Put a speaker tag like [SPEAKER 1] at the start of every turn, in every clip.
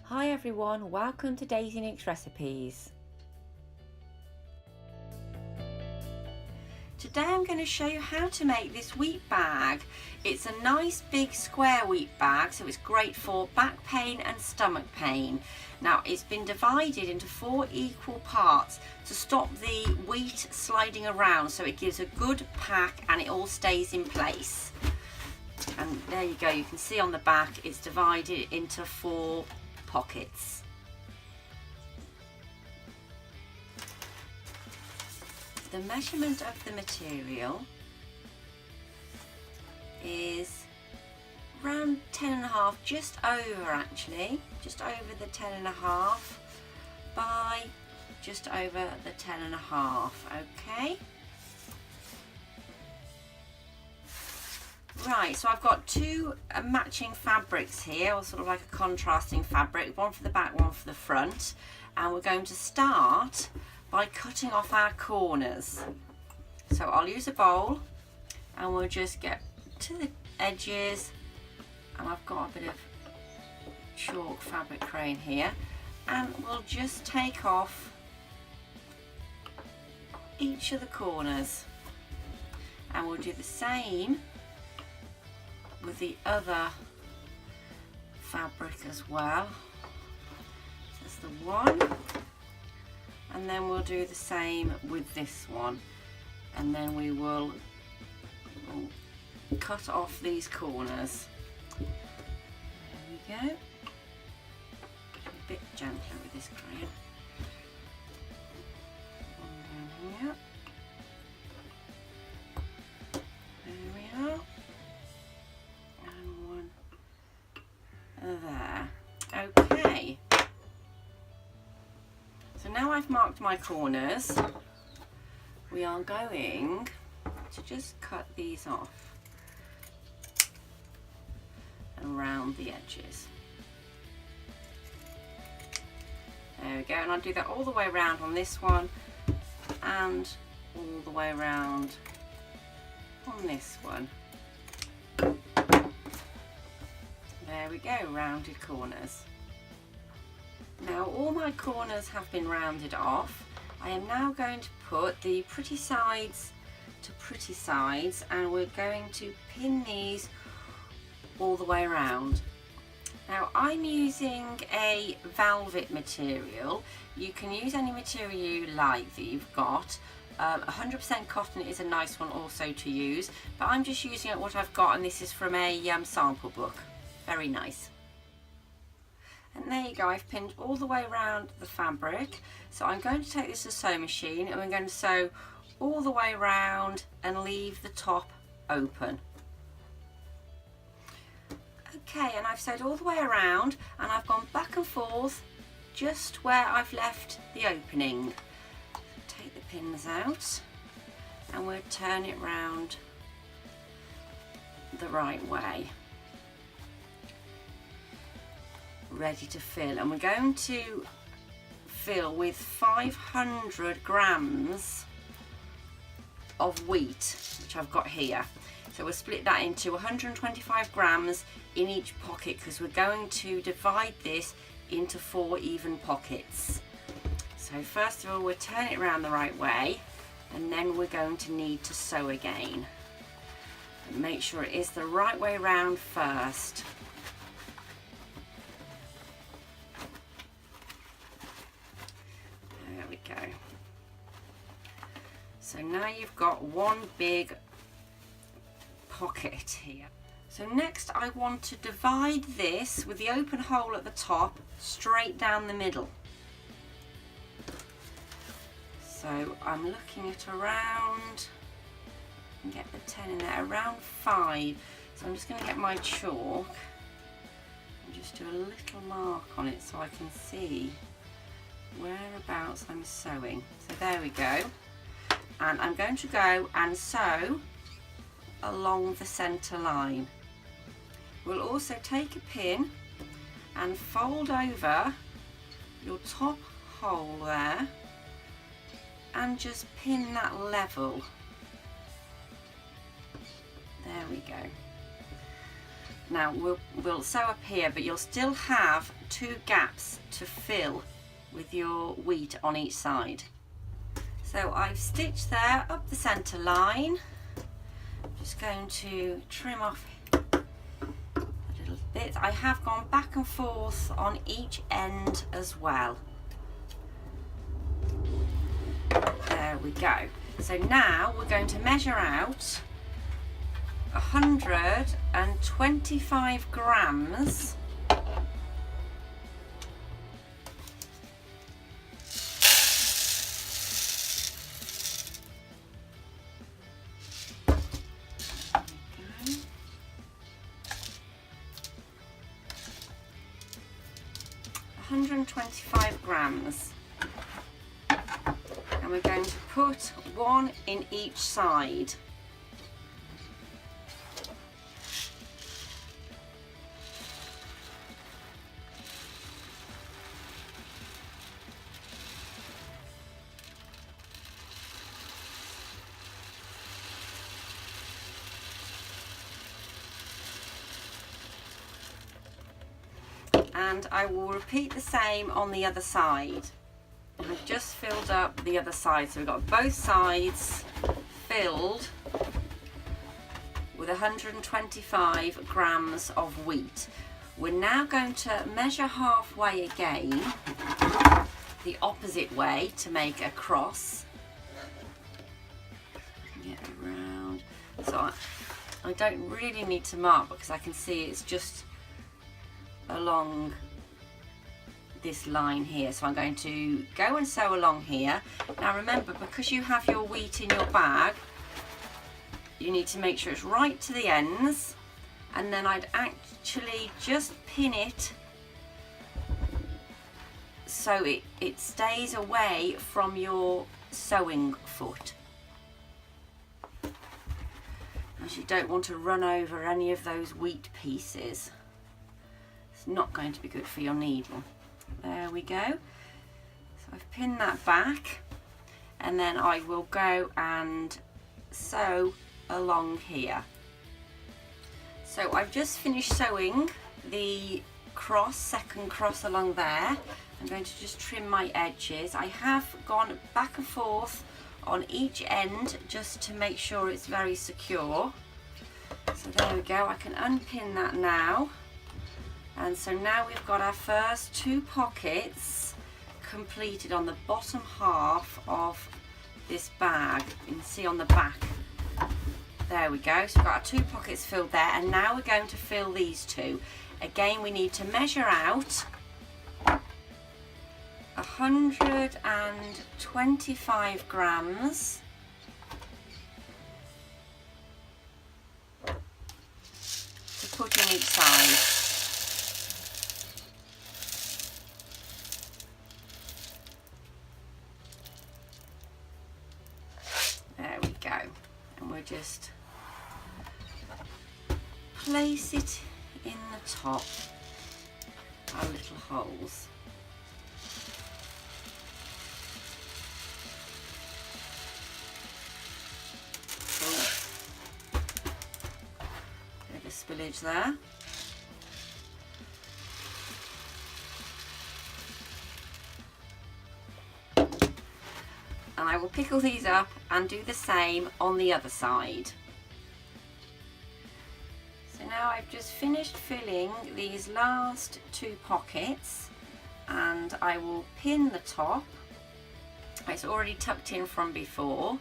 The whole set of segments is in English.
[SPEAKER 1] Hi everyone, welcome to Daisy Nix Recipes. Today I'm going to show you how to make this wheat bag. It's a nice big square wheat bag, so it's great for back pain and stomach pain. Now it's been divided into 4 equal parts to stop the wheat sliding around, so it gives a good pack and it all stays in place. And there you go, you can see on the back it's divided into 4 pockets. The measurement of the material is around 10.5, just over actually, just over the 10.5 by just over the 10.5, okay? Right, so I've got 2 matching fabrics here, or sort of like a contrasting fabric, one for the back, one for the front, and we're going to start by cutting off our corners. So I'll use a bowl and we'll just get to the edges, and I've got a bit of chalk fabric crayon here, and we'll just take off each of the corners, and we'll do the same with the other fabric as well. There's the one, and then we'll do the same with this one, and then we'll cut off these corners. There we go. A bit gentler with this crayon. One down here. There we are. There. Okay. So now I've marked my corners, we are going to just cut these off and round the edges. There we go, and I'll do that all the way around on this one and all the way around on this one. There we go, rounded corners. Now all my corners have been rounded off. I am now going to put the pretty sides to pretty sides, and we're going to pin these all the way around. Now I'm using a velvet material. You can use any material you like that you've got. 100% cotton is a nice one also to use, but I'm just using what I've got, and this is from a sample book. Very nice. And there you go, I've pinned all the way around the fabric. So I'm going to take this to a sewing machine and we're going to sew all the way around and leave the top open. Okay, and I've sewed all the way around and I've gone back and forth just where I've left the opening. Take the pins out and we'll turn it round the right way. Ready to fill, and we're going to fill with 500 grams of wheat, which I've got here. So we'll split that into 125 grams in each pocket, because we're going to divide this into 4 even pockets. So first of all, we'll turn it around the right way, and then we're going to need to sew again. And make sure it is the right way round first. Go. So now you've got one big pocket here. So next I want to divide this with the open hole at the top straight down the middle. So I'm looking at around, get the 10 in there, around 5. So I'm just going to get my chalk and just do a little mark on it so I can see whereabouts I'm sewing. So there we go, and I'm going to go and sew along the centre line. We'll also take a pin and fold over your top hole there and just pin that level. There we go. Now we'll sew up here, but you'll still have 2 gaps to fill with your wheat on each side. So I've stitched there up the centre line. I'm just going to trim off a little bit. I have gone back and forth on each end as well. There we go. So now we're going to measure out 125 grams and we're going to put 1 in each side. And I will repeat the same on the other side. I've just filled up the other side, so we've got both sides filled with 125 grams of wheat. We're now going to measure halfway again, the opposite way, to make a cross. Get around. So I don't really need to mark because I can see it's just along this line here, so I'm going to go and sew along here. Now remember, because you have your wheat in your bag, you need to make sure it's right to the ends, and then I'd actually just pin it so it stays away from your sewing foot, as you don't want to run over any of those wheat pieces. It's not going to be good for your needle. There we go. So I've pinned that back, and then I will go and sew along here. So I've just finished sewing the cross, second cross along there. I'm going to just trim my edges. I have gone back and forth on each end just to make sure it's very secure. So there we go. I can unpin that now. And so now we've got our first 2 pockets completed on the bottom half of this bag. You can see on the back. There we go. So we've got our 2 pockets filled there, and now we're going to fill these 2. Again, we need to measure out 125 grams to put in each side. Just place it in the top, our little holes. Bit of spillage there. And I will pickle these up and do the same on the other side. So now I've just finished filling these last 2 pockets, and I will pin the top. It's already tucked in from before,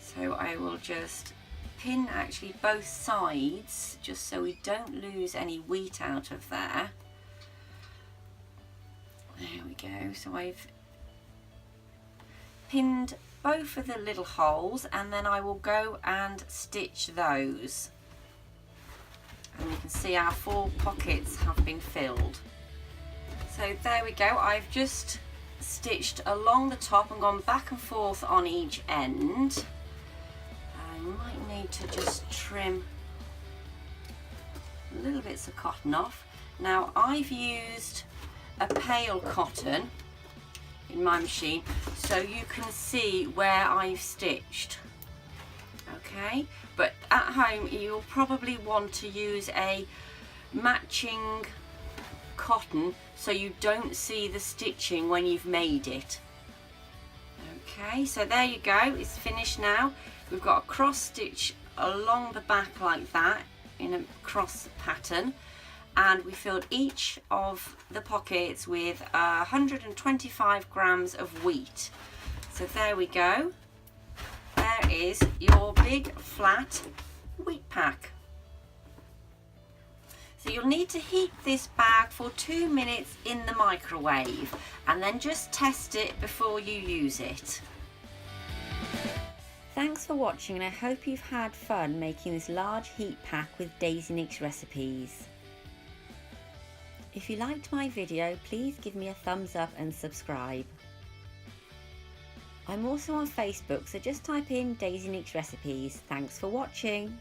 [SPEAKER 1] so I will just pin actually both sides just so we don't lose any wheat out of there. There we go. So I've pinned both of the little holes, and then I will go and stitch those, and you can see our 4 pockets have been filled. So there we go. I've just stitched along the top and gone back and forth on each end. I might need to just trim little bits of cotton off. Now I've used a pale cotton in my machine so you can see where I've stitched. Okay, but at home you'll probably want to use a matching cotton so you don't see the stitching when you've made it. Okay, so there you go, it's finished now. We've got a cross stitch along the back like that in a cross pattern, and we filled each of the pockets with 125 grams of wheat. So there we go, there is your big flat wheat pack. So you'll need to heat this bag for 2 minutes in the microwave and then just test it before you use it. Thanks for watching, and I hope you've had fun making this large heat pack with Daisy Knix Recipes. If you liked my video, please give me a thumbs up and subscribe. I'm also on Facebook, so just type in Daisy Knix Recipes. Thanks for watching.